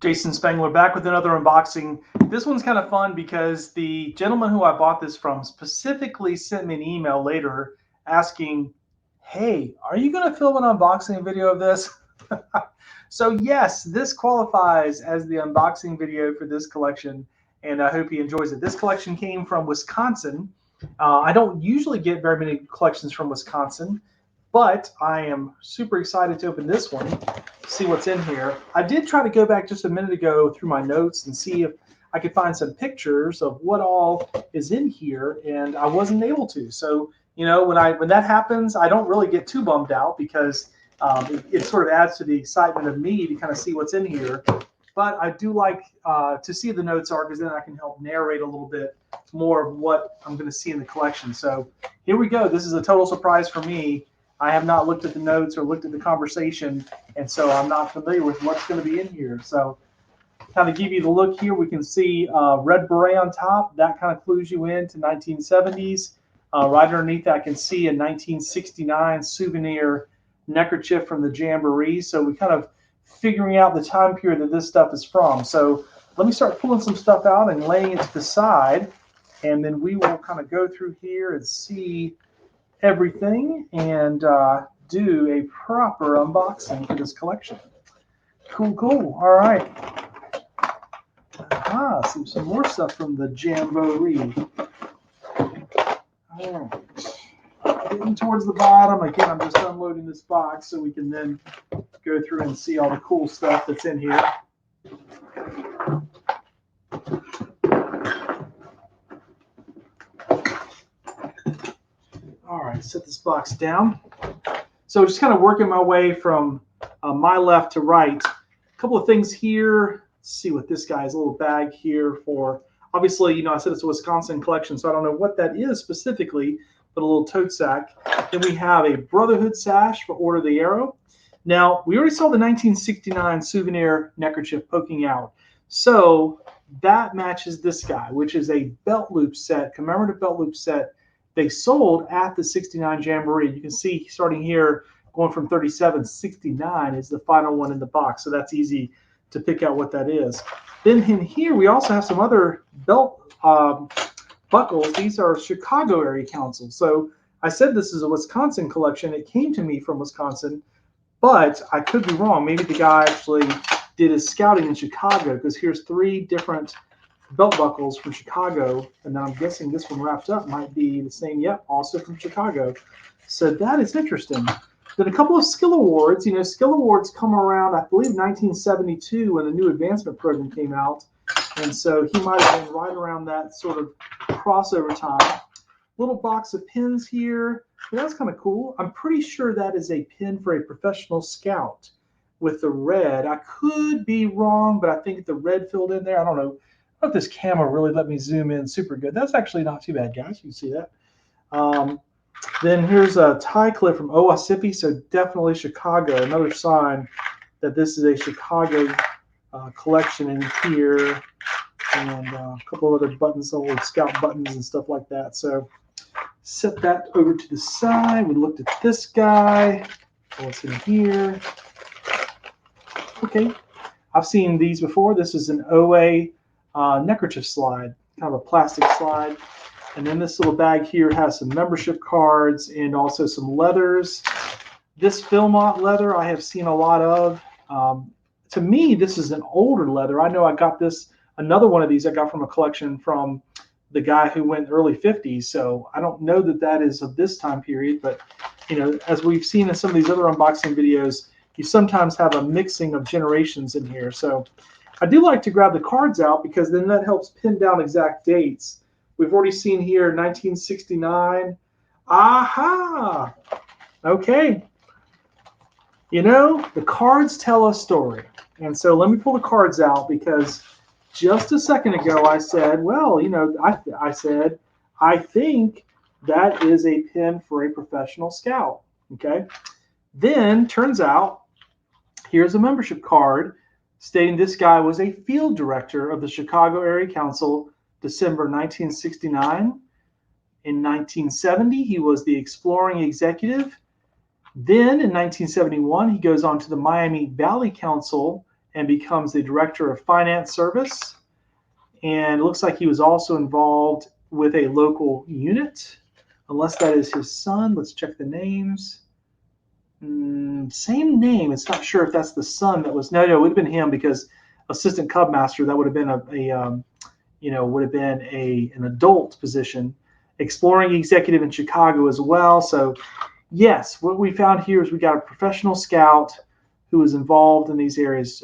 Jason Spangler back with another unboxing. This one's kind of fun because the gentleman who I bought this from specifically sent me an email later asking, hey, are you going to film an unboxing video of this? So yes, this qualifies as the unboxing video for this collection, and I hope he enjoys it. This collection came from Wisconsin. I don't usually get very many collections from Wisconsin, but I am super excited to open this one, see what's in here. I did try to go back just a minute ago through my notes and see if I could find some pictures of what all is in here, and I wasn't able to. So, you know, when that happens, I don't really get too bummed out because it sort of adds to the excitement of me to kind of see what's in here. But I do like to see the notes are, because then I can help narrate a little bit more of what I'm going to see in the collection. So here we go. This is a total surprise for me. I have not looked at the notes or looked at the conversation, and so I'm not familiar with what's going to be in here. So kind of give you the look here. We can see red beret on top. That kind of clues you into 1970s. Right underneath that, I can see a 1969 souvenir neckerchief from the Jamboree. So we kind of figuring out the time period that this stuff is from. So let me start pulling some stuff out and laying it to the side, and then we will kind of go through here and see everything and do a proper unboxing for this collection. Cool, cool. All right. Some more stuff from the Jamboree. All right. Getting towards the bottom. Again, I'm just unloading this box so we can then go through and see all the cool stuff that's in here. All right, set this box down. So just kind of working my way from my left to right. A couple of things here. Let's see what this guy's little bag here for. Obviously, you know, I said it's a Wisconsin collection, so I don't know what that is specifically, but a little tote sack. Then we have a Brotherhood sash for Order of the Arrow. Now, we already saw the 1969 souvenir neckerchief poking out. So that matches this guy, which is a belt loop set, commemorative belt loop set they sold at the 69 Jamboree. You can see starting here, going from 37, 69 is the final one in the box. So that's easy to pick out what that is. Then in here, we also have some other belt buckles. These are Chicago Area Council. So I said this is a Wisconsin collection. It came to me from Wisconsin, but I could be wrong. Maybe the guy actually did his scouting in Chicago, because here's 3 different belt buckles from Chicago, and I'm guessing this one wrapped up might be the same. Yep, also from Chicago. So that is interesting. Then a couple of skill awards. You know, skill awards come around, I believe, 1972 when the new advancement program came out, and so he might have been right around that sort of crossover time. Little box of pins here. Well, that's kind of cool. I'm pretty sure that is a pin for a professional scout with the red. I could be wrong, but I think the red filled in there. I don't know. I don't know if this camera really let me zoom in super good. That's actually not too bad, guys. You can see that. Then here's a tie clip from Owassipi, so definitely Chicago. Another sign that this is a Chicago collection in here, and a couple of other buttons, some old scout buttons and stuff like that. So set that over to the side. We looked at this guy. What's in here? Okay, I've seen these before. This is an OA neckerchief slide, kind of a plastic slide. And then this little bag here has some membership cards and also some leathers. This Philmont leather I have seen a lot of. To me, this is an older leather. I know I got this, another one of these I got from a collection from the guy who went early 50s. So I don't know that that is of this time period, but you know, as we've seen in some of these other unboxing videos, you sometimes have a mixing of generations in here. So I do like to grab the cards out because then that helps pin down exact dates. We've already seen here 1969. Aha! Okay. You know, the cards tell a story. And so let me pull the cards out, because just a second ago I said, well, you know, I said, I think that is a pin for a professional scout. Okay. Then turns out, here's a membership card stating this guy was a field director of the Chicago Area Council, December 1969. In 1970, he was the exploring executive. Then in 1971, he goes on to the Miami Valley Council and becomes the director of finance service. And it looks like he was also involved with a local unit, unless that is his son. Let's check the names. Same name. It's not sure if that's the son that was. No, it would have been him, because assistant cub master, that would have been an adult position. Exploring executive in Chicago as well. So yes, what we found here is we got a professional scout who was involved in these areas.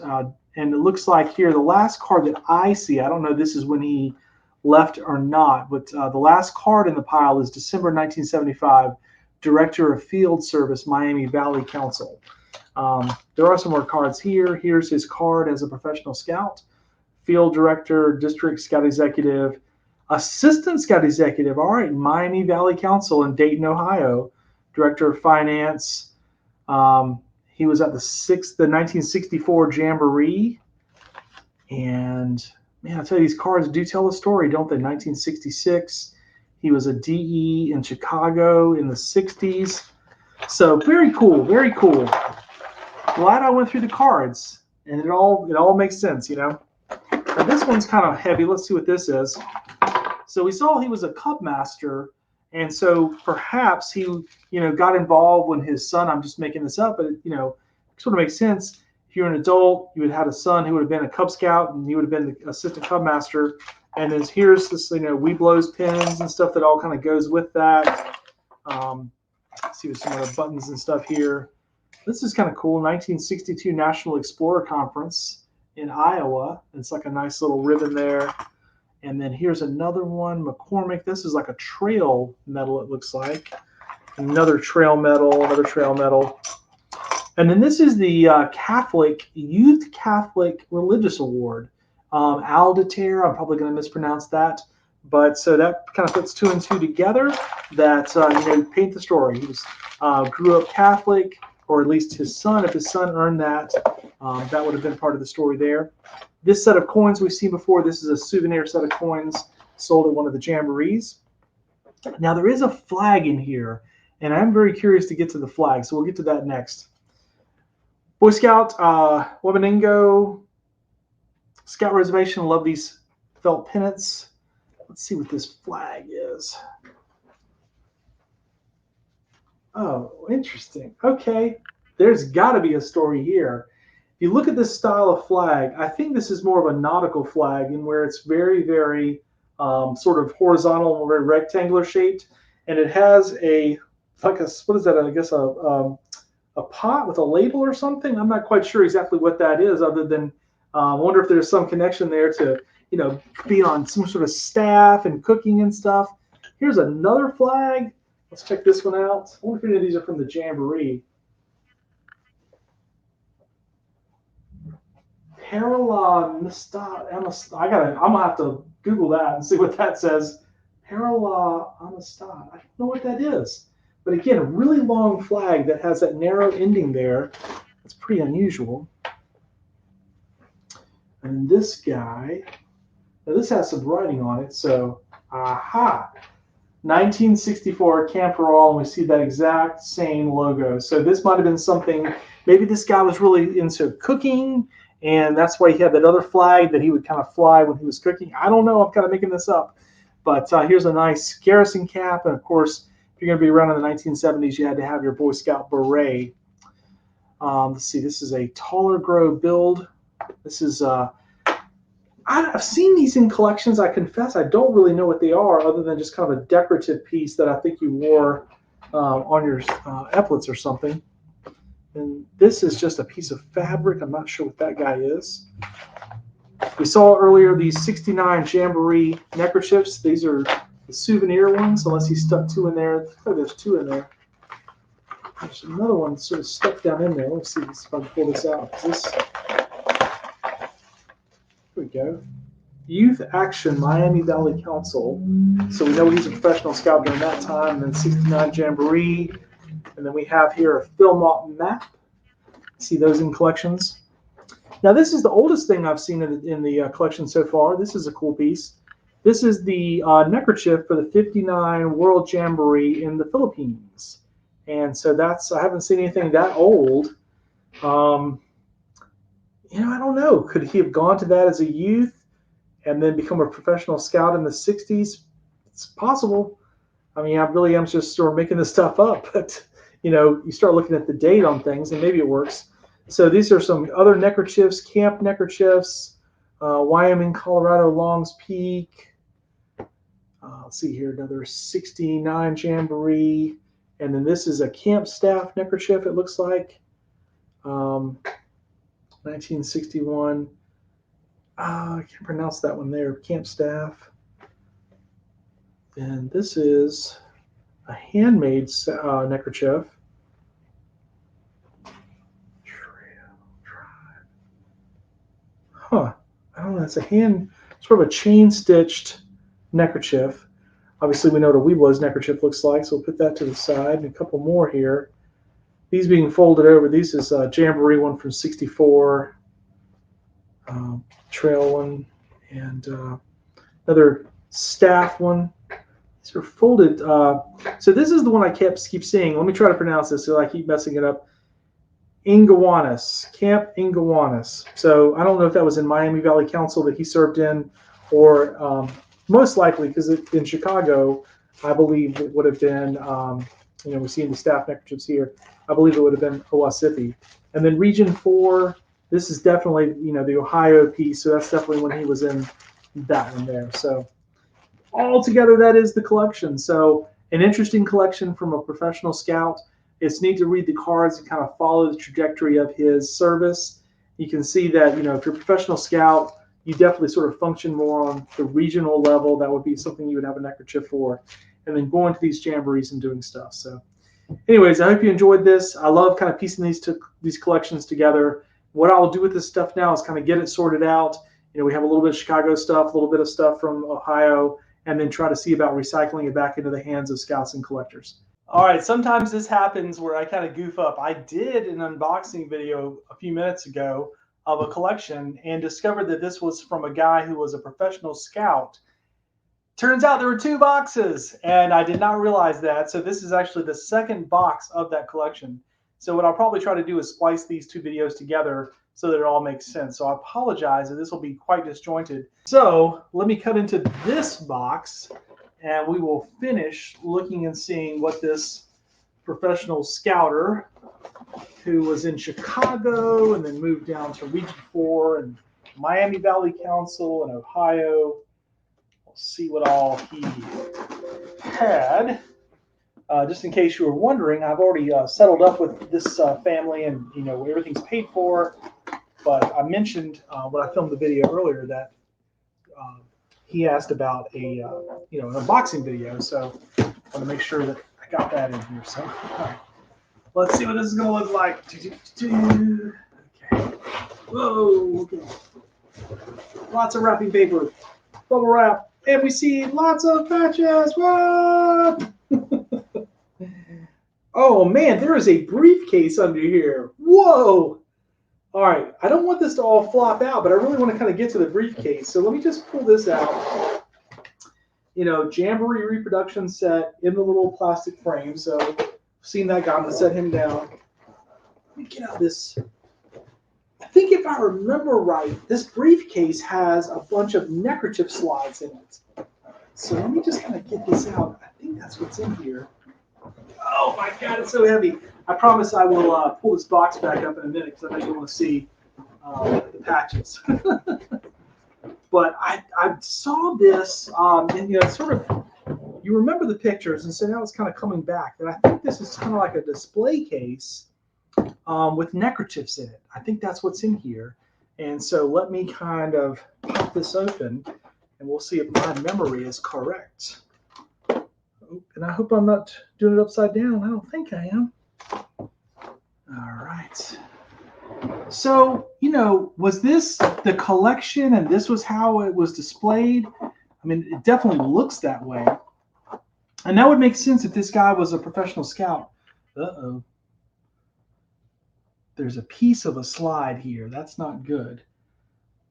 And it looks like here, the last card that I see, I don't know if this is when he left or not, but the last card in the pile is December 1975, Director of Field Service, Miami Valley Council. There are some more cards here. Here's his card as a professional scout. Field Director, District Scout Executive, Assistant Scout Executive, all right, Miami Valley Council in Dayton, Ohio. Director of Finance. He was at the 1964 Jamboree. And man, I tell you, these cards do tell the story, don't they? 1966. He was a DE in Chicago in the 60s. So very cool, very cool. Glad I went through the cards, and it all makes sense, you know. Now this one's kind of heavy. Let's see what this is. So we saw he was a cub master, and so perhaps he, got involved when his son. I'm just making this up, but it, sort of makes sense. If you're an adult, you would have had a son who would have been a Cub Scout, and he would have been the assistant cub master. And then here's this, Weeblos pins and stuff that all kind of goes with that. Let's see with some other buttons and stuff here. This is kind of cool. 1962 National Explorer Conference in Iowa. It's like a nice little ribbon there. And then here's another one, McCormick. This is like a trail medal, it looks like. Another trail medal, another trail medal. And then this is the Youth Catholic Religious Award. Aldater, I'm probably going to mispronounce that. But so that kind of puts two and two together that, paint the story. He was grew up Catholic, or at least his son. If his son earned that, that would have been part of the story there. This set of coins we've seen before. This is a souvenir set of coins sold at one of the jamborees. Now there is a flag in here, and I'm very curious to get to the flag, so we'll get to that next. Boy Scout, Wabaningo, Scout Reservation. Love these felt pennants. Let's see what this flag is. Oh, interesting. Okay, there's got to be a story here. If you look at this style of flag, I think this is more of a nautical flag, in where it's very, very sort of horizontal and very rectangular shaped, and it has what is that? I guess a pot with a label or something. I'm not quite sure exactly what that is, other than I wonder if there's some connection there to being on some sort of staff and cooking and stuff. Here's another flag. Let's check this one out. I wonder if any of these are from the Jamboree. Parala Amistad. I'm gonna have to Google that and see what that says. Parala Amistad. I don't know what that is. But again, a really long flag that has that narrow ending there. That's pretty unusual. And this guy, now this has some writing on it, so aha. 1964 Camp Royal, and we see that exact same logo. So this might have been something, maybe this guy was really into cooking, and that's why he had that other flag that he would kind of fly when he was cooking. I don't know, I'm kind of making this up. But here's a nice garrison cap, and of course, if you're going to be around in the 1970s, you had to have your Boy Scout beret. Let's see, this is a taller grove build. This is, I've seen these in collections. I confess I don't really know what they are, other than just kind of a decorative piece that I think you wore on your epaulets or something. And this is just a piece of fabric. I'm not sure what that guy is. We saw earlier these 69 Jamboree neckerchiefs. These are the souvenir ones, unless he stuck two in there. Oh, there's two in there. There's another one sort of stuck down in there. Let's see if I can pull this out. Here we go. Youth Action, Miami Valley Council. So we know he's a professional scout during that time. And then 69 Jamboree. And then we have here a Philmont map. See those in collections. Now this is the oldest thing I've seen in the collection so far. This is a cool piece. This is the neckerchief for the 59 World Jamboree in the Philippines. And so I haven't seen anything that old. I don't know. Could he have gone to that as a youth and then become a professional scout in the 60s? It's possible. I mean, I really am just sort of making this stuff up, but you start looking at the date on things and maybe it works. So these are some other neckerchiefs, camp neckerchiefs, Wyoming, Colorado, Longs Peak. Let's see here, another 69 Jamboree. And then this is a camp staff neckerchief, it looks like. 1961. I can't pronounce that one there, camp staff. And this is a handmade neckerchief. Huh. I don't know. It's a sort of a chain-stitched neckerchief. Obviously, we know what a Weeblo's neckerchief looks like, so we'll put that to the side. And a couple more here. These being folded over. These is a Jamboree one from '64, trail one, and another staff one. These are folded. So this is the one I keep seeing. Let me try to pronounce this so I keep messing it up. Ingawanas, Camp Ingawanas. So I don't know if that was in Miami Valley Council that he served in, or most likely, because in Chicago, I believe it would have been, we're seeing the staff neckerchiefs here. I believe it would have been Owasippi. And then Region 4, this is definitely, the Ohio piece. So that's definitely when he was in that one there. So altogether, that is the collection. So an interesting collection from a professional scout. It's neat to read the cards and kind of follow the trajectory of his service. You can see that, if you're a professional scout, you definitely sort of function more on the regional level. That would be something you would have a neckerchief for. And then going to these jamborees and doing stuff. So anyways, I hope you enjoyed this. I love kind of piecing these collections together. What I'll do with this stuff now is kind of get it sorted out. We have a little bit of Chicago stuff, a little bit of stuff from Ohio, and then try to see about recycling it back into the hands of scouts and collectors. All right, sometimes this happens where I kind of goof up. I did an unboxing video a few minutes ago of a collection and discovered that this was from a guy who was a professional scout. Turns out there were 2 boxes, and I did not realize that. So this is actually the second box of that collection. So what I'll probably try to do is splice these 2 videos together so that it all makes sense. So I apologize that this will be quite disjointed. So let me cut into this box, and we will finish looking and seeing what this professional scouter who was in Chicago and then moved down to Region 4 and Miami Valley Council and Ohio. We'll see what all he had. Just in case you were wondering, I've already settled up with this family and everything's paid for. But I mentioned when I filmed the video earlier that he asked about a an unboxing video, so I want to make sure that I got that in here. So all right. Let's see what this is going to look like. Okay. Whoa. Okay. Lots of wrapping paper, bubble wrap, and we see lots of patches. What? Oh man, there is a briefcase under here. Whoa. All right, I don't want this to all flop out, but I really want to kind of get to the briefcase. So let me just pull this out. Jamboree reproduction set in the little plastic frame. So I've seen that guy. I'm going to set him down. Let me get out this. I think if I remember right, this briefcase has a bunch of neckerchief slides in it. So let me just kind of get this out. I think that's what's in here. Oh my God, it's so heavy. I promise I will pull this box back up in a minute because I know you want to see the patches. But I saw this, and sort of, you remember the pictures, and so now it's kind of coming back. And I think this is kind of like a display case with neckerchiefs in it. I think that's what's in here. And so let me kind of pop this open, and we'll see if my memory is correct. And I hope I'm not doing it upside down. I don't think I am. All right. So, was this the collection and this was how it was displayed? I mean, it definitely looks that way. And that would make sense if this guy was a professional scout. Uh-oh. There's a piece of a slide here. That's not good.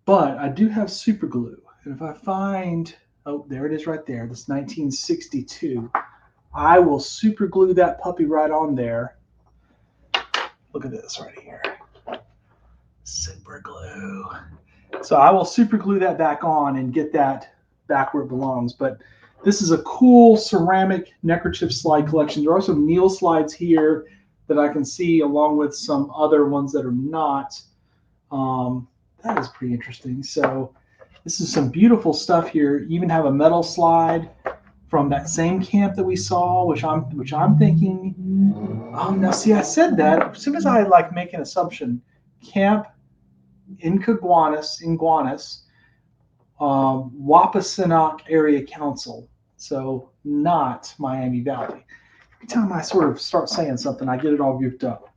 But I do have super glue. And if I find... Oh, there it is right there. This 1962. I will super glue that puppy right on there. Look at this right here. Super glue. So I will super glue that back on and get that back where it belongs. But this is a cool ceramic neckerchief slide collection. There are some Neil slides here that I can see, along with some other ones that are not. That is pretty interesting. So this is some beautiful stuff here. You even have a metal slide from that same camp that we saw, which I'm thinking. Now see, I said that as soon as I like make an assumption, Camp Incaguanas, Wapasenac Area Council. So not Miami Valley. Every time I sort of start saying something, I get it all goofed up.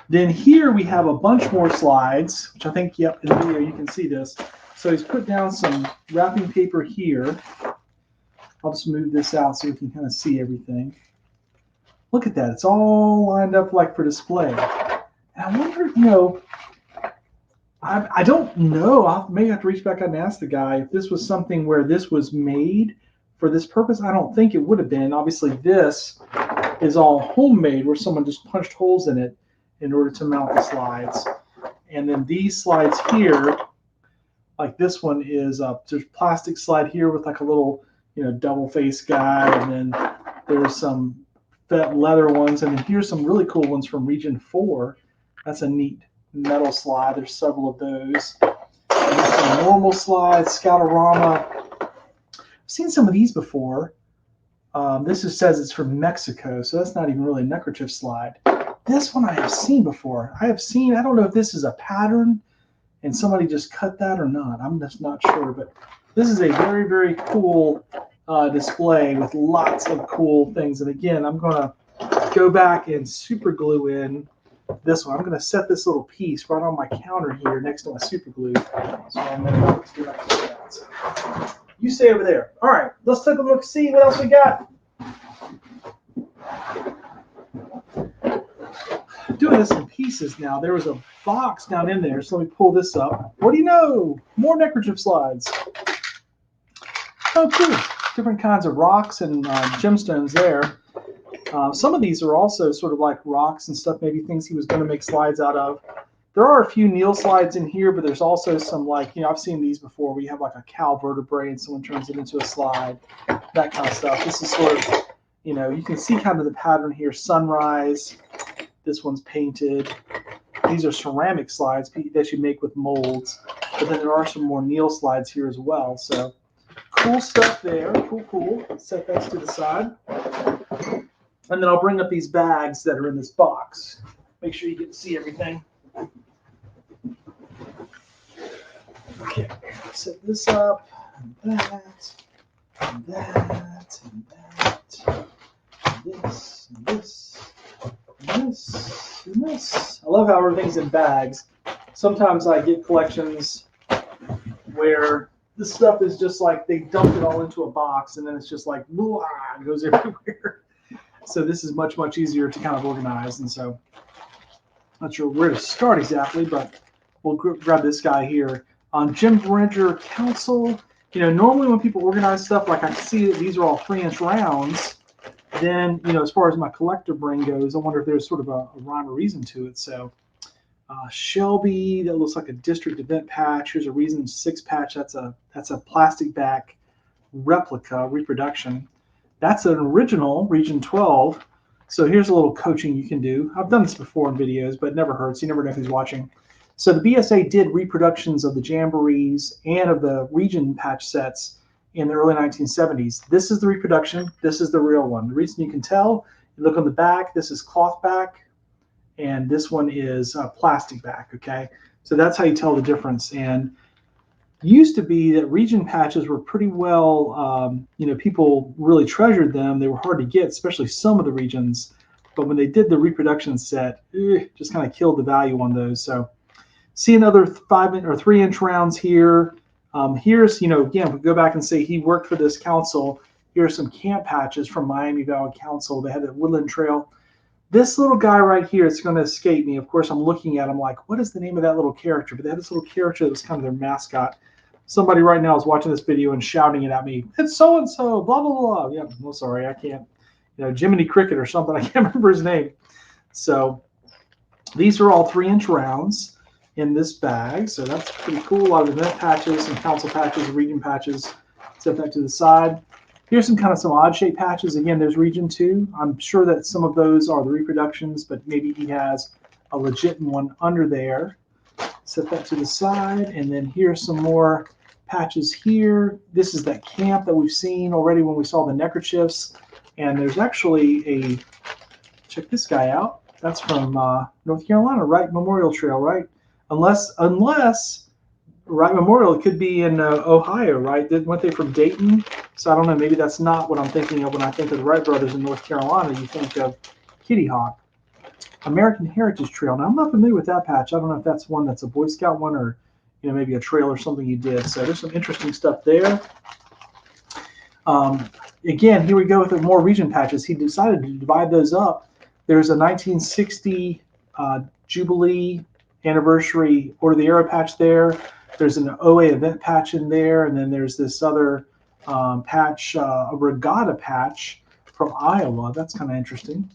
Then here we have a bunch more slides, which I think, yep, in the video you can see this. So he's put down some wrapping paper here. I'll just move this out so you can kind of see everything. Look at that. It's all lined up like for display. And I wonder, I don't know. I may have to reach back out and ask the guy if this was something where this was made for this purpose. I don't think it would have been. Obviously, this is all homemade where someone just punched holes in it in order to mount the slides. And then these slides here, like this one is there's a plastic slide here with like a little, double face guy. And then there's some leather ones. And then here's some really cool ones from Region 4. That's a neat metal slide. There's several of those. And that's a normal slide, Scoutorama. I've seen some of these before. This just says it's from Mexico, so that's not even really a neckerchief slide. This one I have seen before. I don't know if this is a pattern and somebody just cut that or not. I'm just not sure, but this is a very, very cool display with lots of cool things. And again, I'm going to go back and super glue in this one. I'm going to set this little piece right on my counter here next to my super glue. So I'm going to do that. You stay over there. All right, let's take a look, see what else we got. Doing this in pieces now. There was a box down in there, so let me pull this up. What do you know? More neckerchief slides. Oh, cool. Different kinds of rocks and gemstones there. Some of these are also sort of like rocks and stuff, maybe things he was going to make slides out of. There are a few Neil slides in here, but there's also some I've seen these before where you have like a cow vertebrae and someone turns it into a slide, that kind of stuff. This is sort of, you can see kind of the pattern here. Sunrise. This one's painted. These are ceramic slides that you make with molds. But then there are some more Neil slides here as well. So cool stuff there. Cool. Set that to the side. And then I'll bring up these bags that are in this box. Make sure you get to see everything. Okay, set this up, and that, and that, and that, and this, and this, and this, and this. I love how everything's in bags. Sometimes I get collections where this stuff is just like they dumped it all into a box, and then it's just like, blah, it goes everywhere. So this is much, much easier to kind of organize. And so not sure where to start exactly, but we'll grab this guy here. On Jim Bridger Council, normally when people organize stuff, like I can see that these are all 3-inch rounds, then, as far as my collector brain goes, I wonder if there's sort of a rhyme or reason to it. So Shelby, that looks like a district event patch. Here's a Reason 6 patch. That's a plastic back replica reproduction. That's an original Region 12. So here's a little coaching you can do. I've done this before in videos, but it never hurts. You never know who's watching. So the BSA did reproductions of the Jamborees and of the Region patch sets in the early 1970s. This is the reproduction. This is the real one. The reason you can tell, you look on the back, this is cloth back, and this one is plastic back, okay? So that's how you tell the difference. And used to be that Region patches were pretty well, people really treasured them. They were hard to get, especially some of the regions. But when they did the reproduction set, just kind of killed the value on those. So see another 5 or 3-inch rounds here. Here's, again, if we go back and say he worked for this council, here's some camp patches from Miami Valley Council. They had the Woodland Trail. This little guy right here, it's going to escape me. Of course, I'm looking at him like, what is the name of that little character? But they had this little character that was kind of their mascot. Somebody right now is watching this video and shouting it at me. It's so-and-so, blah, blah, blah. Yeah, well, sorry, I can't. Jiminy Cricket or something. I can't remember his name. So these are all 3-inch rounds. in this bag. So that's pretty cool. A lot of event patches, some council patches, region patches. Set that to the side. Here's some odd shaped patches. Again, there's region 2. I'm sure that some of those are the reproductions, but maybe he has a legit one under there. Set that to the side. And then here's some more patches here. This is that camp that we've seen already when we saw the Neckerchiefs. And there's actually a, check this guy out. That's from North Carolina, Wright Memorial Trail, right? Unless Wright Memorial could be in Ohio, right? Weren't they from Dayton? So I don't know. Maybe that's not what I'm thinking of when I think of the Wright brothers in North Carolina. You think of Kitty Hawk. American Heritage Trail. Now, I'm not familiar with that patch. I don't know if that's one that's a Boy Scout one or maybe a trail or something you did. So there's some interesting stuff there. Again, here we go with the more region patches. He decided to divide those up. There's a 1960 Jubilee Anniversary Order of the Arrow patch there. There's an OA event patch in there, and then there's this other patch, a regatta patch from Iowa. That's kind of interesting.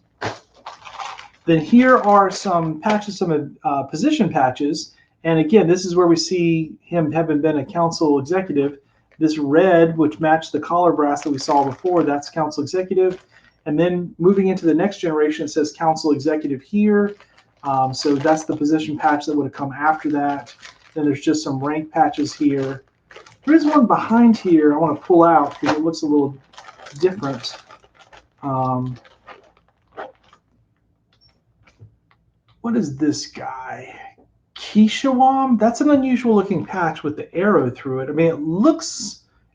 Then here are some patches, some position patches. And again, this is where we see him having been a council executive. This red, which matched the collar brass that we saw before, that's council executive. And then moving into the next generation, it says council executive here. So that's the position patch that would have come after that. Then there's just some rank patches here. There is one behind here I want to pull out because it looks a little different. What is this guy? Kishawam? That's an unusual looking patch with the arrow through it. I mean,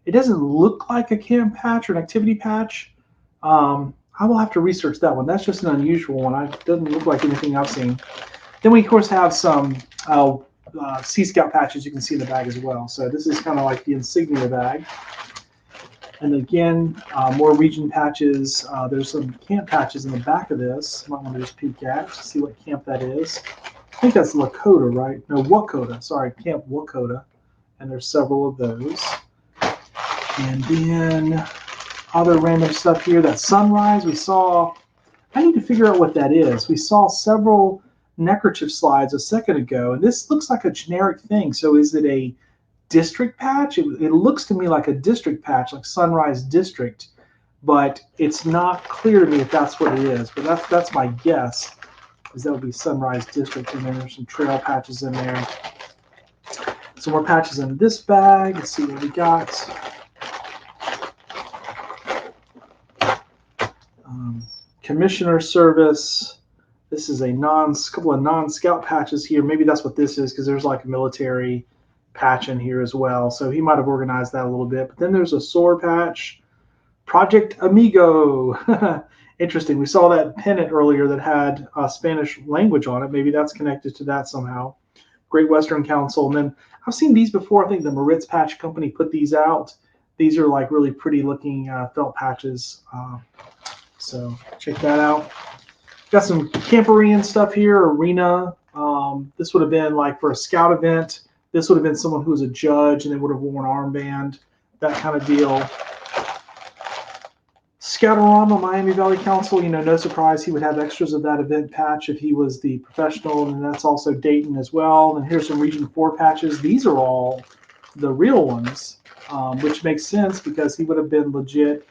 it doesn't look like a camp patch or an activity patch. I will have to research that one. That's just an unusual one. It doesn't look like anything I've seen. Then we, of course, have some Sea Scout patches you can see in the bag as well. So this is kind of like the insignia bag. And again, more region patches. There's some camp patches in the back of this. You might want to just peek at to see what camp that is. I think that's Lakota, right? No, Wakota. Sorry, Camp Wakota. And there's several of those. And then other random stuff here. That sunrise we saw. I need to figure out what that is. We saw several Neckerchief slides a second ago, and this looks like a generic thing. So is it a district patch? It looks to me like a district patch, like Sunrise District, but it's not clear to me if that's what it is. But that's my guess, is that would be Sunrise District. And then there's some trail patches in there. Some more patches in this bag. Let's see what we got. Commissioner Service. This is a couple of non-scout patches here. Maybe that's what this is, because there's like a military patch in here as well. So he might have organized that a little bit. But then there's a sword patch. Project Amigo. Interesting. We saw that pennant earlier that had Spanish language on it. Maybe that's connected to that somehow. Great Western Council. And then I've seen these before. I think the Moritz Patch Company put these out. These are like really pretty looking felt patches. So check that out. Got some Camperian stuff here, arena. This would have been like for a scout event. This would have been someone who was a judge and they would have worn an armband, that kind of deal. Scoutorama, Miami Valley Council, no surprise he would have extras of that event patch if he was the professional, and that's also Dayton as well. And here's some Region 4 patches. These are all the real ones, which makes sense because he would have been legit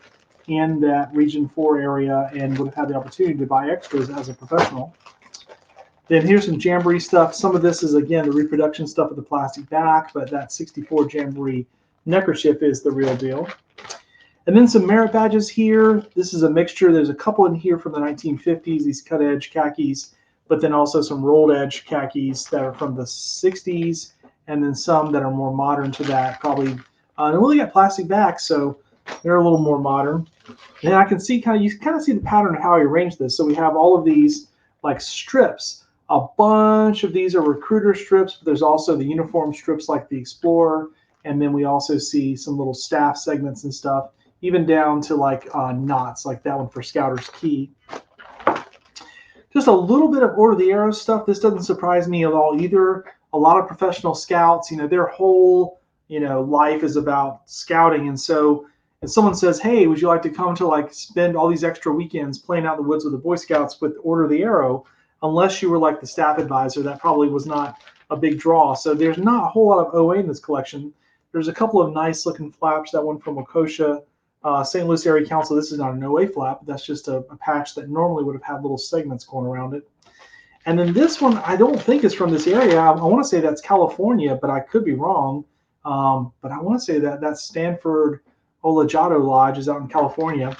in that Region 4 area and would have had the opportunity to buy extras as a professional. Then here's some Jamboree stuff. Some of this is, again, the reproduction stuff of the plastic back, but that 64 Jamboree Neckerchief is the real deal. And then some merit badges here. This is a mixture. There's a couple in here from the 1950s, these cut-edge khakis, but then also some rolled-edge khakis that are from the 60s, and then some that are more modern to that, probably. And we only got plastic backs, so they're a little more modern. And I can see you kind of see the pattern of how I arranged this. So we have all of these like strips. A bunch of these are recruiter strips, but there's also the uniform strips like the Explorer, and then we also see some little staff segments and stuff, even down to like knots, like that one for Scouter's Key. Just a little bit of Order of the Arrow stuff. This doesn't surprise me at all either. A lot of professional scouts, their whole life is about scouting, and so if someone says, hey, would you like to come to like spend all these extra weekends playing out in the woods with the Boy Scouts with Order of the Arrow, unless you were like the staff advisor, that probably was not a big draw. So there's not a whole lot of OA in this collection. There's a couple of nice looking flaps. That one from Waukesha, St. Louis Area Council. This is not an OA flap. That's just a patch that normally would have had little segments going around it. And then this one, I don't think is from this area. I want to say that's California, but I could be wrong. But I want to say that that's Stanford Olajado Lodge is out in California.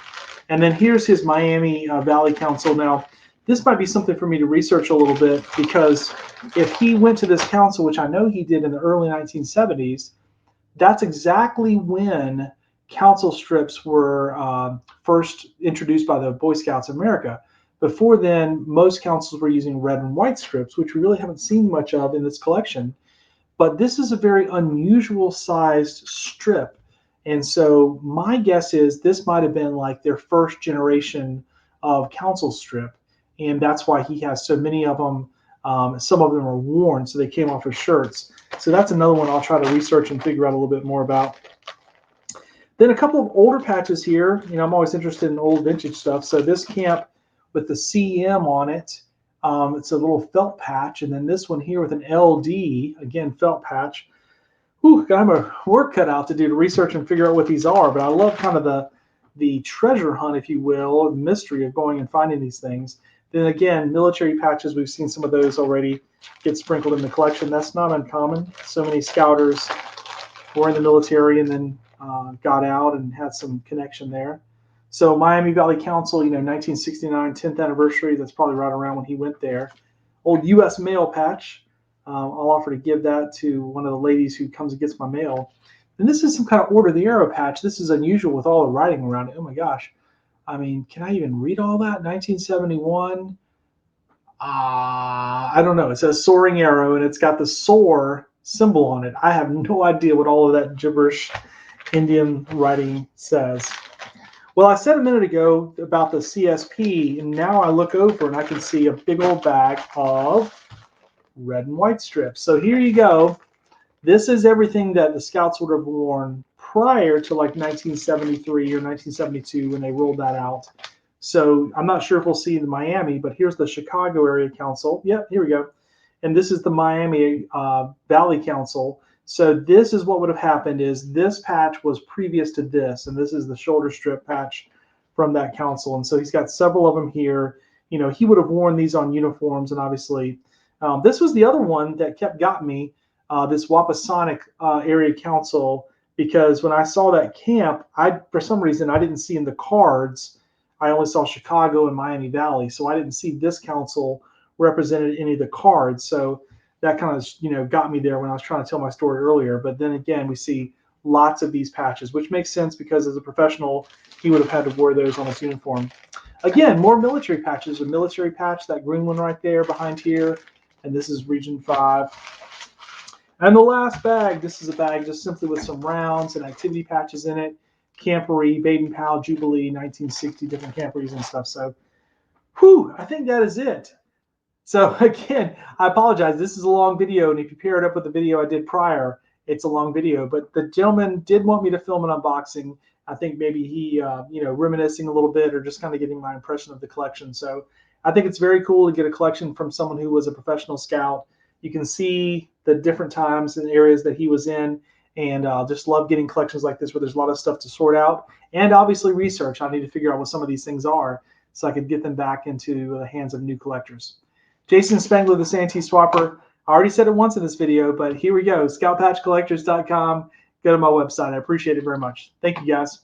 And then here's his Miami Valley Council. Now, this might be something for me to research a little bit, because if he went to this council, which I know he did in the early 1970s, that's exactly when council strips were first introduced by the Boy Scouts of America. Before then, most councils were using red and white strips, which we really haven't seen much of in this collection. But this is a very unusual sized strip. And so my guess is this might have been like their first generation of council strip. And that's why he has so many of them. Some of them are worn, so they came off his shirts. So that's another one I'll try to research and figure out a little bit more about. Then a couple of older patches here. You know, I'm always interested in old vintage stuff. So this camp with the CM on it, it's a little felt patch. And then this one here with an LD, again, felt patch. Whew, got a work cut out to do to research and figure out what these are. But I love kind of the treasure hunt, if you will, the mystery of going and finding these things. Then again, military patches, we've seen some of those already get sprinkled in the collection. That's not uncommon. So many scouters were in the military and then got out and had some connection there. So Miami Valley Council, you know, 1969, 10th anniversary. That's probably right around when he went there. Old U.S. mail patch. I'll offer to give that to one of the ladies who comes and gets my mail. And this is some kind of Order of the Arrow patch. This is unusual with all the writing around it. Oh my gosh. I mean, can I even read all that? 1971. I don't know. It says Soaring Arrow, and it's got the soar symbol on it. I have no idea what all of that gibberish Indian writing says. Well, I said a minute ago about the CSP, and now I look over and I can see a big old bag of red and white strips. So here you go. This is everything that the Scouts would have worn prior to like 1973 or 1972 when they rolled that out. So I'm not sure if we'll see the Miami, but here's the Chicago Area Council. Yep, here we go. And this is the Miami Valley Council. So this is what would have happened is this patch was previous to this, and this is the shoulder strip patch from that council. And so he's got several of them here. You know, he would have worn these on uniforms, and obviously this was the other one that got me, this Wappasonic Area Council, because when I saw that camp, for some reason I didn't see in the cards, I only saw Chicago and Miami Valley, so I didn't see this council represented in any of the cards. So that kind of, you know, got me there when I was trying to tell my story earlier. But then again, we see lots of these patches, which makes sense because as a professional, he would have had to wear those on his uniform. Again, more military patches. A military patch, that green one right there behind here, and this is Region 5. And the last bag, this is a bag just simply with some rounds and activity patches in it. Camporee, Baden-Powell, Jubilee, 1960, different camporees and stuff. So, whew, I think that is it. So again, I apologize. This is a long video, and if you pair it up with the video I did prior, it's a long video. But the gentleman did want me to film an unboxing. I think maybe he, you know, reminiscing a little bit or just kind of getting my impression of the collection. So I think it's very cool to get a collection from someone who was a professional scout. You can see the different times and areas that he was in, and just love getting collections like this where there's a lot of stuff to sort out and obviously research. I need to figure out what some of these things are so I could get them back into the hands of new collectors. Jason Spangler, the SanteeSwapper. I already said it once in this video, but here we go. ScoutPatchCollectors.com. Go to my website. I appreciate it very much. Thank you, guys.